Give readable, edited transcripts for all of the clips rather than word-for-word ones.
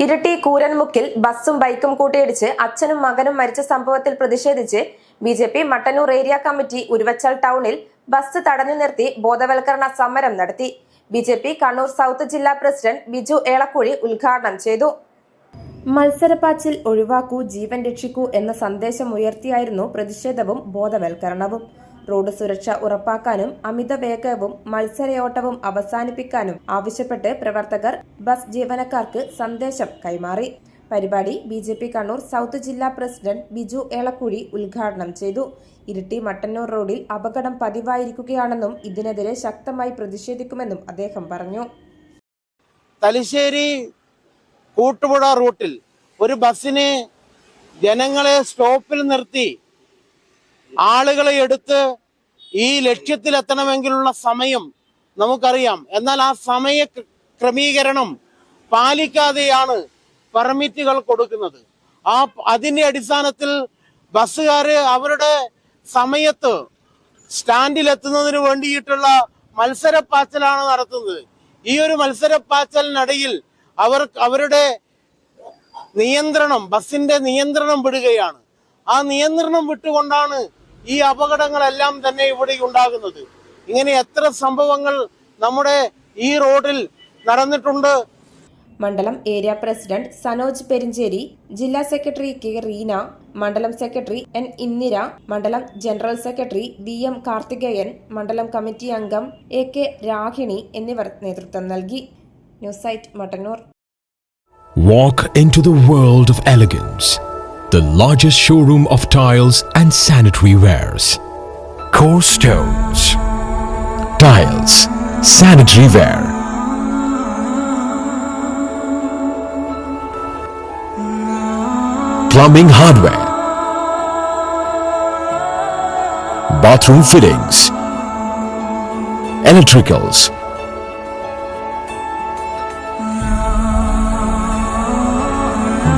ഇരിട്ടി കൂരൻമുക്കിൽ ബസ്സും ബൈക്കും കൂട്ടിയിടിച്ച് അച്ഛനും മകനും മരിച്ച സംഭവത്തിൽ പ്രതിഷേധിച്ച് BJP Mattannur area committee Uruvachal ടൗണിൽ ബസ് തടഞ്ഞു നിർത്തി ബോധവൽക്കരണ സമരം നടത്തി. ബിജെപി കണ്ണൂർ സൗത്ത് ജില്ലാ പ്രസിഡന്റ് ബിജു ഏളക്കുഴി ഉദ്ഘാടനം ചെയ്തു. മത്സരപ്പാച്ചിൽ ഒഴിവാക്കൂ, ജീവൻ രക്ഷിക്കൂ എന്ന സന്ദേശമുയർത്തിയായിരുന്നു പ്രതിഷേധവും ബോധവൽക്കരണവും. റോഡ് സുരക്ഷ ഉറപ്പാക്കാനും അമിത വേഗവും മത്സരയോട്ടവും അവസാനിപ്പിക്കാനും ആവശ്യപ്പെട്ട് പ്രവർത്തകർ ബസ് ജീവനക്കാർക്ക് സന്ദേശം കൈമാറി. പരിപാടി ബിജെപി കണ്ണൂർ സൗത്ത് ജില്ലാ പ്രസിഡന്റ് ബിജു ഏളക്കുഴി ഉദ്ഘാടനം ചെയ്തു. ഇരിട്ടി മട്ടന്നൂർ റോഡിൽ അപകടം പതിവായിരിക്കുകയാണെന്നും ഇതിനെതിരെ ശക്തമായി പ്രതിഷേധിക്കുമെന്നും അദ്ദേഹം പറഞ്ഞു. തലശ്ശേരി കൂട്ടുപുഴ റൂട്ടിൽ ഒരു ബസ്സിനെ ജനങ്ങളെ സ്റ്റോപ്പിൽ നിർത്തി ആളുകളെ എടുത്ത് ഈ ലക്ഷ്യത്തിലെത്തണമെങ്കിലുള്ള സമയം നമുക്കറിയാം. എന്നാൽ ആ സമയ ക്രമീകരണം പാലിക്കാതെയാണ് പെർമിറ്റുകൾ കൊടുക്കുന്നത്. അതിന്റെ അടിസ്ഥാനത്തിൽ ബസ്സുകാര് അവരുടെ സമയത്ത് സ്റ്റാൻഡിലെത്തുന്നതിന് വേണ്ടിയിട്ടുള്ള മത്സരപ്പാച്ചലാണ് നടത്തുന്നത്. ഈ ഒരു മത്സരപ്പാച്ചലിനിടയിൽ അവരുടെ നിയന്ത്രണം, ബസ്സിന്റെ നിയന്ത്രണം വിടുകയാണ്. ആ നിയന്ത്രണം വിട്ടുകൊണ്ടാണ് ഈ അപകടങ്ങളെല്ലാം തന്നെ ഇവിടെ ഉണ്ടാകുന്നത്. ഇങ്ങനെ എത്ര സംഭവങ്ങൾ നമ്മുടെ ഈ റോഡിൽ നടന്നിട്ടുണ്ട്. മണ്ഡലം ഏരിയ പ്രസിഡന്റ് സനോജ് പെരിഞ്ചേരി, ജില്ലാ സെക്രട്ടറി കെ റീന, മണ്ഡലം സെക്രട്ടറി എൻ ഇന്ദിര, മണ്ഡലം general secretary V M Karthikeyan, മണ്ഡലം കമ്മിറ്റി അംഗം എ കെ രാഹിണി എന്നിവർ നേതൃത്വം നൽകി. News site Mattannur. Walk into the world of elegance. The largest showroom of tiles and sanitary wares. Core Stones. Tiles, sanitary ware. Plumbing hardware. Bathroom fittings. Electricals.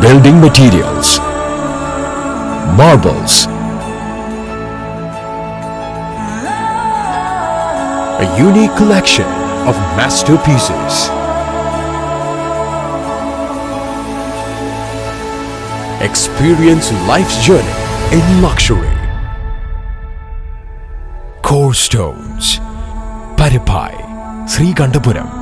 Building materials. Marbles. A unique collection of masterpieces. Experience life's journey in luxury. Core Stones, Paripai, Srikandapuram.